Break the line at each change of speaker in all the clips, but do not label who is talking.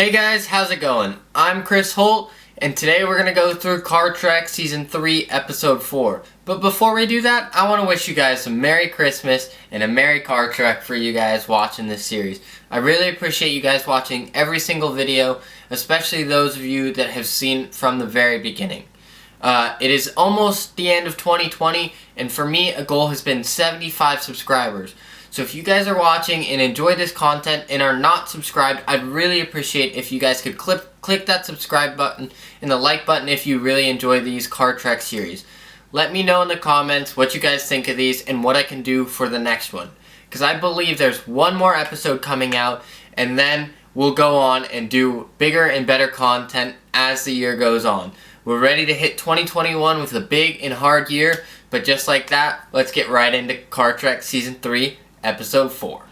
Hey guys, how's it going? I'm Chris Holt, and today we're going to go through CarTrek Season 3, Episode 4. But before we do that, I want to wish you guys a Merry Christmas and a Merry CarTrek for you guys watching this series. I really appreciate you guys watching every single video, especially those of you that have seen from the very beginning. It is almost the end of 2020, and for me, a goal has been 75 subscribers. So if you guys are watching and enjoy this content and are not subscribed, I'd really appreciate if you guys could click that subscribe button and the like button if you really enjoy these CarTrek series. Let me know in the comments what you guys think of these and what I can do for the next one. Because I believe there's one more episode coming out, and then we'll go on and do bigger and better content as the year goes on. We're ready to hit 2021 with a big and hard year, but just like that, let's get right into CarTrek Season 3, Episode 4.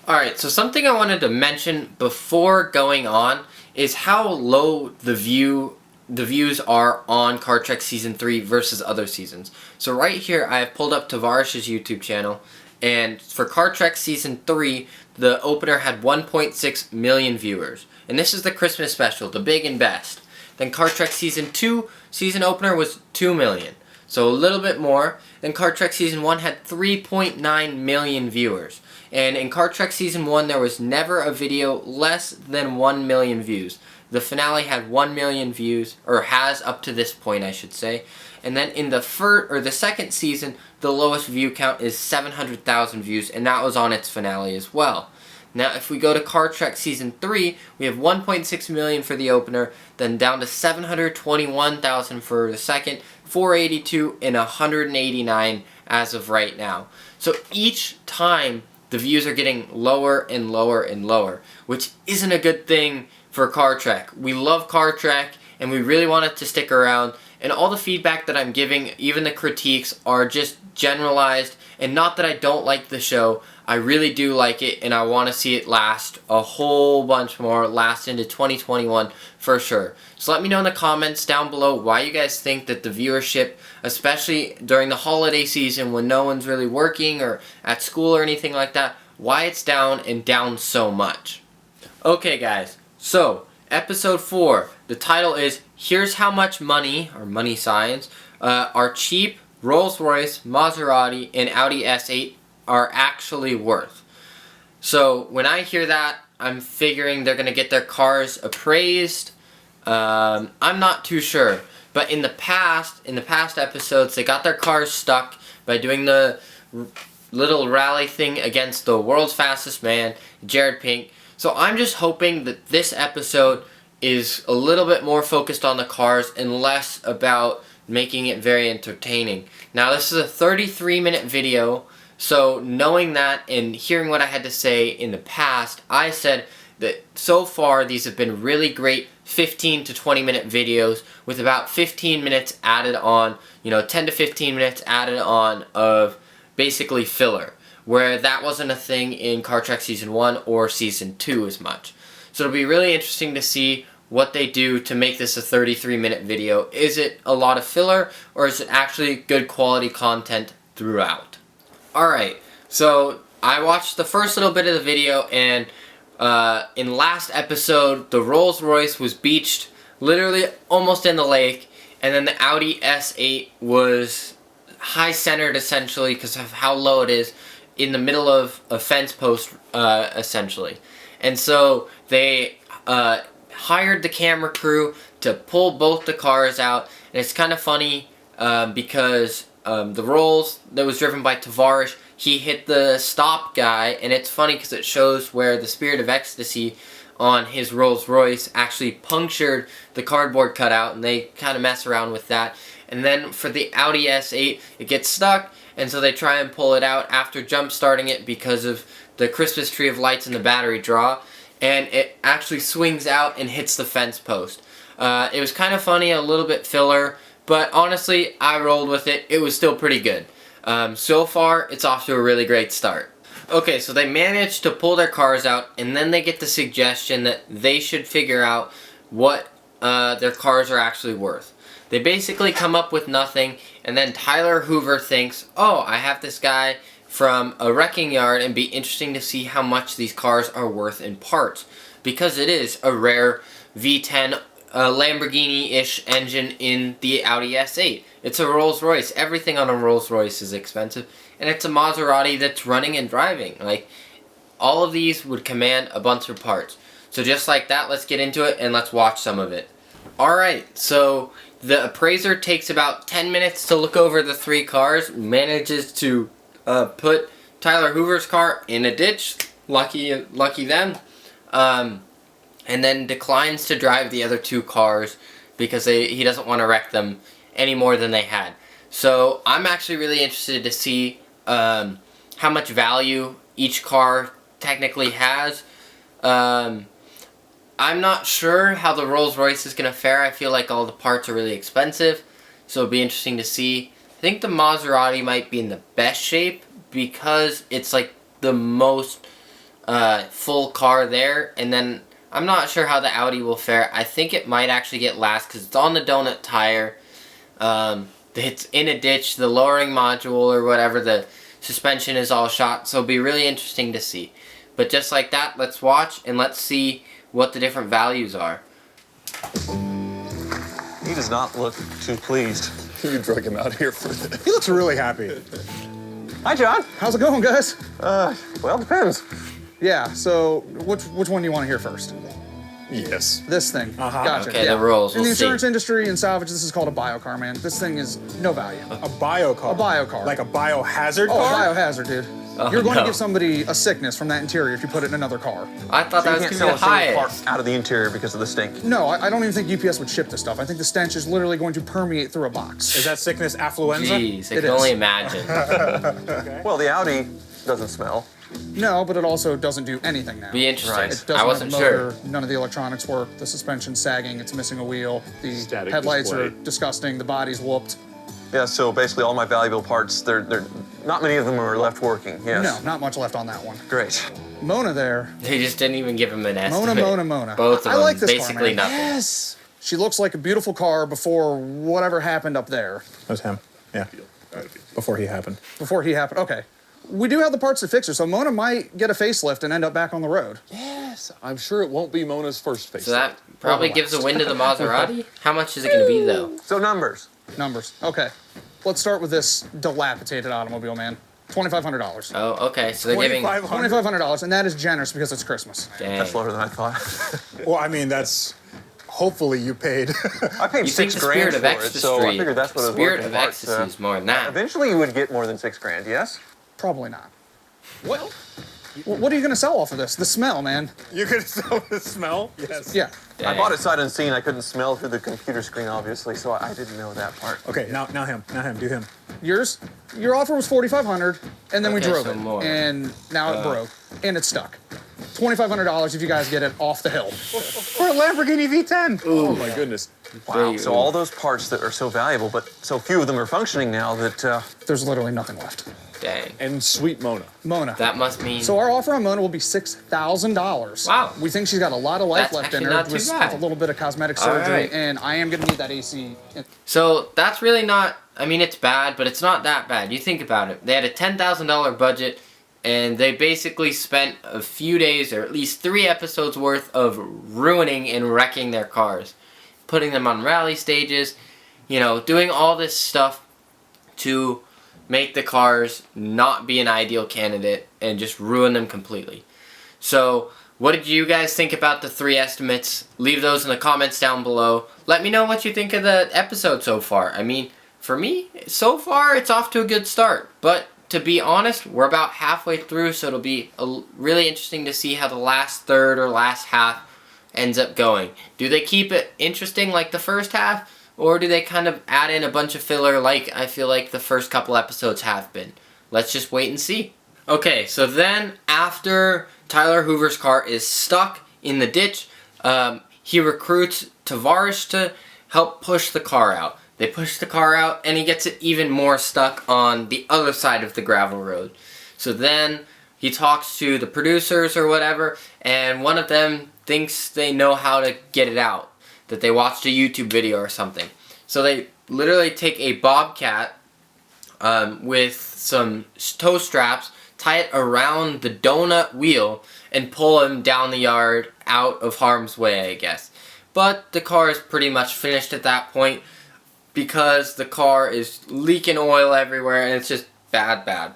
Alright, so something I wanted to mention before going on is how low the views are on CarTrek Season 3 versus other seasons. So right here, I have pulled up Tavarish's YouTube channel, and for CarTrek Season 3, the opener had 1.6 million viewers. And this is the Christmas special, the big and best. Then CarTrek Season 2, season opener was 2 million. So a little bit more. Then CarTrek Season 1 had 3.9 million viewers. And in CarTrek Season 1 there was never a video less than 1 million views. The finale had 1 million views, or has up to this point I should say. And then in the second season, the lowest view count is 700,000 views, and that was on its finale as well. Now if we go to CarTrek Season 3, we have 1.6 million for the opener, then down to 721,000 for the second, 482, and 189 as of right now. So each time the views are getting lower and lower and lower, which isn't a good thing for CarTrek. We love CarTrek and we really want it to stick around, and all the feedback that I'm giving, even the critiques, are just generalized, and not that I don't like the show. I really do like it, and I want to see it last a whole bunch more, last into 2021 for sure. So let me know in the comments down below why you guys think that the viewership, especially during the holiday season when no one's really working or at school or anything like that, why it's down and down so much. Okay guys, so Episode 4, the title is Here's How Much Money, or money signs, our cheap Rolls-Royce, Maserati, and Audi S8 are actually worth. So when I hear that, I'm figuring they're going to get their cars appraised. I'm not too sure. But in the past episodes, they got their cars stuck by doing the little rally thing against the world's fastest man, Jared Pink. So I'm just hoping that this episode is a little bit more focused on the cars and less about making it very entertaining. Now this is a 33-minute video, so knowing that and hearing what I had to say in the past, I said that so far these have been really great 15 to 20 minute videos with about 15 minutes added on, 10 to 15 minutes added on of basically filler, where that wasn't a thing in CarTrek Season 1 or Season 2 as much. So it'll be really interesting to see what they do to make this a 33-minute video. Is it a lot of filler, or is it actually good quality content throughout? Alright, so I watched the first little bit of the video, and in last episode, the Rolls-Royce was beached literally almost in the lake, and then the Audi S8 was high-centered essentially because of how low it is, in the middle of a fence post essentially. And so they hired the camera crew to pull both the cars out, and it's kind of funny because the Rolls that was driven by Tavarish, he hit the stop guy, and it's funny because it shows where the Spirit of Ecstasy on his Rolls Royce actually punctured the cardboard cutout, and they kind of mess around with that. And then for the Audi S8, it gets stuck, and so they try and pull it out after jump starting it because of the Christmas tree of lights and the battery draw, and it actually swings out and hits the fence post. It was kind of funny, a little bit filler, but honestly, I rolled with it. It was still pretty good. So far, it's off to a really great start. Okay, so they managed to pull their cars out, and then they get the suggestion that they should figure out what their cars are actually worth. They basically come up with nothing, and then Tyler Hoover thinks, oh, I have this guy from a wrecking yard, and it'd be interesting to see how much these cars are worth in parts. because it is a rare V10 Lamborghini-ish engine in the Audi S8. It's a Rolls-Royce. Everything on a Rolls-Royce is expensive. And it's a Maserati that's running and driving. Like, all of these would command a bunch of parts. So just like that, let's get into it and let's watch some of it. Alright, so the appraiser takes about 10 minutes to look over the 3 cars, manages to put Tyler Hoover's car in a ditch, lucky them, and then declines to drive the other 2 cars because he doesn't want to wreck them any more than they had. So I'm actually really interested to see how much value each car technically has. I'm not sure how the Rolls-Royce is going to fare. I feel like all the parts are really expensive, so it'll be interesting to see. I think the Maserati might be in the best shape because it's like the most full car there, and then I'm not sure how the Audi will fare. I think it might actually get last because it's on the donut tire. It's in a ditch, the lowering module or whatever, the suspension is all shot, so it'll be really interesting to see. But just like that, let's watch and let's see what the different values are.
He does not look too pleased.
You drug him out here for this.
He looks really happy.
Hi, John.
How's it going, guys?
Well, depends.
Yeah, so which one do you want to hear first?
Yes.
This thing. Gotcha.
Okay, the rules.
In the
We'll
insurance
see.
industry and salvage, this is called a bio car, man. This thing is no value.
A bio car.
A bio car.
Like a biohazard
Oh,
car?
a biohazard, dude.
Oh,
You're going
no.
to give somebody a sickness from that interior if you put it in another car.
I thought
So
that
you
was
can't
going to
sell
be
a
the
single part
highest.
out of the interior because of the stink.
No, I don't even think UPS would ship this stuff. I think the stench is literally going to permeate through a box.
Is that sickness affluenza?
Jeez, I
It
can
is.
only imagine.
Well, the Audi doesn't smell.
No, but it also doesn't do anything now.
Be interesting.
Right.
It doesn't
I wasn't
have a motor,
sure.
None of the electronics work. The suspension's sagging. It's missing a wheel. The
Static
headlights
display.
are disgusting. The body's whooped.
Yeah, so basically all my valuable parts, they're not many of them are left working. Yes.
No, not much left on that one.
Great.
Mona there.
They just didn't even give him an estimate.
Mona.
Both of
I
them,
like this
basically
car, man.
nothing.
Yes. She looks like a beautiful car before whatever happened up there.
That was him. Yeah. Before he happened.
Before he happened. Okay. We do have the parts to fix her, so Mona might get a facelift and end up back on the road.
Yes, I'm sure it won't be Mona's first face.
So that probably gives a win to the Maserati. How much is it going to be, though?
So numbers.
Numbers. Okay. Let's start with this dilapidated automobile, man. $2,500.
Oh, okay. So they're giving...
$2,500, and that is generous because it's Christmas.
Dang.
That's lower than I thought.
Well, I mean, that's... Hopefully you paid.
I paid
You think
$6
the
grand
Spirit of
for it,
Ecstasy...
so I figured that's what it was
Spirit
worth
of
in parts,
Ecstasy is more than that.
Eventually you would get more than $6 grand, yes?
Probably not. What? What are you going to sell off of this? The smell, man.
You could sell the smell? Yes.
Yeah.
Dang.
I bought it sight unseen. I couldn't smell through the computer screen, obviously, so I didn't know that part.
Okay, now him. Now him. Do him.
Yours? Your offer was $4,500, and then we
Okay,
drove
so
it,
more.
and now it broke, and it's stuck. $2,500 if you guys get it off the hill.
For a Lamborghini V10.
Oh my goodness.
Wow, so all those parts that are so valuable, but so few of them are functioning now that,
There's literally nothing left.
Dang.
And sweet Mona.
Mona.
That must mean...
So our offer on Mona will be $6,000.
Wow.
We think she's got a lot of life
That's
left in
actually
her
not too
with
bad.
a little bit of cosmetic
All
surgery,
right.
and I am going to need that AC.
So that's really not... I mean, it's bad, but it's not that bad. You think about it. They had a $10,000 budget, and they basically spent a few days, or at least 3 episodes worth of ruining and wrecking their cars. Putting them on rally stages, you know, doing all this stuff to make the cars not be an ideal candidate and just ruin them completely. So, what did you guys think about the 3 estimates? Leave those in the comments down below. Let me know what you think of the episode so far. I mean, for me, so far, it's off to a good start. But to be honest, we're about halfway through, so it'll be really interesting to see how the last third or last half ends up going. Do they keep it interesting like the first half? Or do they kind of add in a bunch of filler like I feel like the first couple episodes have been? Let's just wait and see. Okay, so then after Tyler Hoover's car is stuck in the ditch, he recruits Tavares to help push the car out. They push the car out and he gets it even more stuck on the other side of the gravel road. So then he talks to the producers or whatever, and one of them thinks they know how to get it out, that they watched a YouTube video or something. So they literally take a bobcat with some tow straps tie it around the donut wheel, and pull him down the yard out of harm's way, I guess. But the car is pretty much finished at that point because the car is leaking oil everywhere and it's just bad.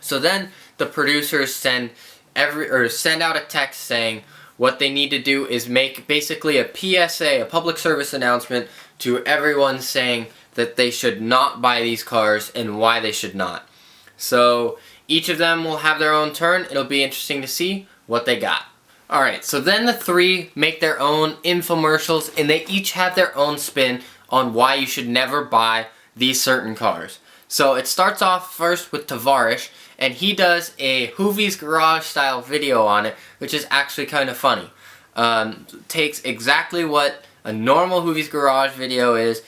So then the producers send out a text saying what they need to do is make basically a PSA, a public service announcement to everyone saying that they should not buy these cars and why they should not. So each of them will have their own turn. It'll be interesting to see what they got. Alright, so then the three make their own infomercials and they each have their own spin on why you should never buy these certain cars. So it starts off first with Tavarish, and he does a Hoovie's Garage style video on it, which is actually kind of funny. Takes exactly what a normal Hoovie's Garage video is,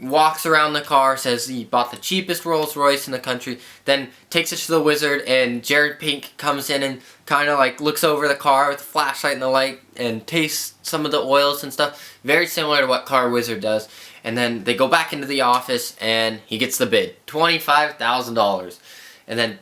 walks around the car, says he bought the cheapest Rolls Royce in the country, then takes it to the wizard, and Jared Pink comes in and kind of like looks over the car with a flashlight and the light and tastes some of the oils and stuff. Very similar to what Car Wizard does. And then they go back into the office and he gets the bid, $25,000. And then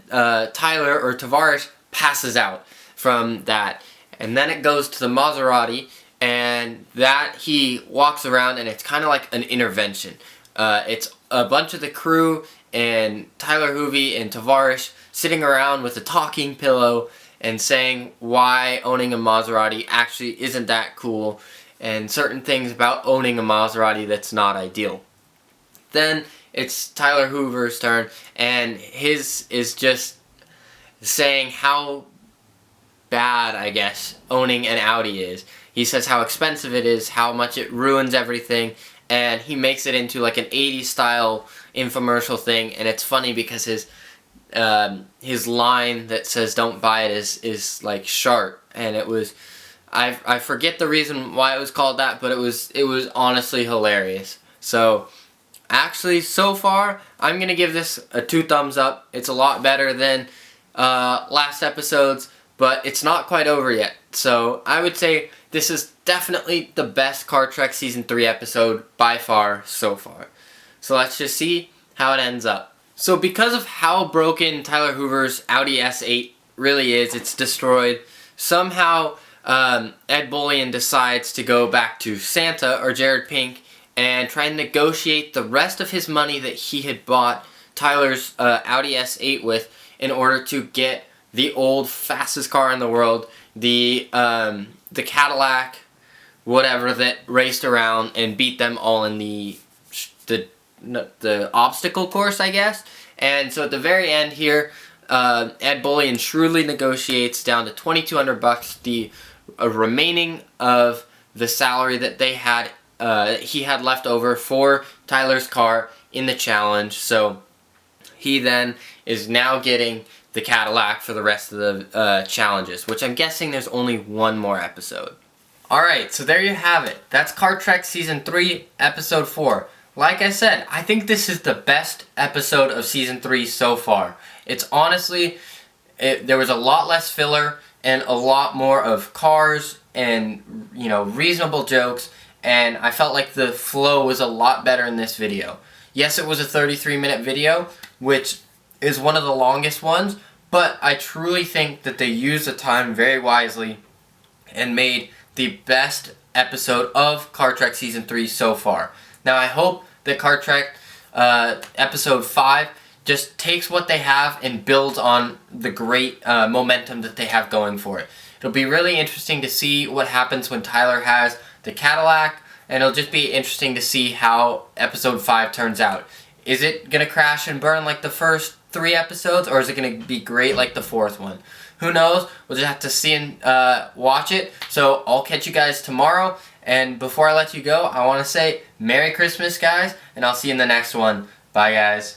Tyler or Tavarish passes out from that. And then it goes to the Maserati, and that he walks around and it's kind of like an intervention. It's a bunch of the crew and Tyler Hoovie and Tavarish sitting around with a talking pillow and saying why owning a Maserati actually isn't that cool and certain things about owning a Maserati that's not ideal. Then it's Tyler Hoover's turn, and his is just saying how bad, I guess, owning an Audi is. He says how expensive it is, how much it ruins everything, and he makes it into like an 80s style infomercial thing, and it's funny because his line that says don't buy it is like sharp, and it was I forget the reason why it was called that, but it was honestly hilarious. So actually, so far I'm gonna give this a 2 thumbs up. It's a lot better than last episode's, but it's not quite over yet. So I would say this is definitely the best CarTrek Season 3 episode by far so far. So let's just see how it ends up. So because of how broken Tyler Hoover's Audi S8 really is, it's destroyed, somehow Ed Bullion decides to go back to Santa, or Jared Pink, and try and negotiate the rest of his money that he had bought Tyler's Audi S8 with in order to get the old fastest car in the world, the Cadillac, whatever, that raced around and beat them all in the obstacle course, I guess. And so at the very end here, Ed Bullion shrewdly negotiates down to $2,200, the remaining of the salary that they had, he had left over for Tyler's car in the challenge. So he then is now getting the Cadillac for the rest of the challenges, which I'm guessing there's only one more episode. Alright, so there you have it. That's CarTrek Season 3, Episode 4. Like I said, I think this is the best episode of Season 3 so far. It's honestly, there was a lot less filler and a lot more of cars and, reasonable jokes, and I felt like the flow was a lot better in this video. Yes, it was a 33-minute video, which is one of the longest ones, but I truly think that they used the time very wisely and made the best episode of CarTrek Season 3 so far. Now I hope that CarTrek Episode 5 just takes what they have and builds on the great momentum that they have going for it. It'll be really interesting to see what happens when Tyler has the Cadillac, and it'll just be interesting to see how Episode 5 turns out. Is it going to crash and burn like the first 3 episodes, or is it going to be great like the 4th one? Who knows? We'll just have to see and watch it. So I'll catch you guys tomorrow. And before I let you go, I want to say Merry Christmas, guys, and I'll see you in the next one. Bye, guys.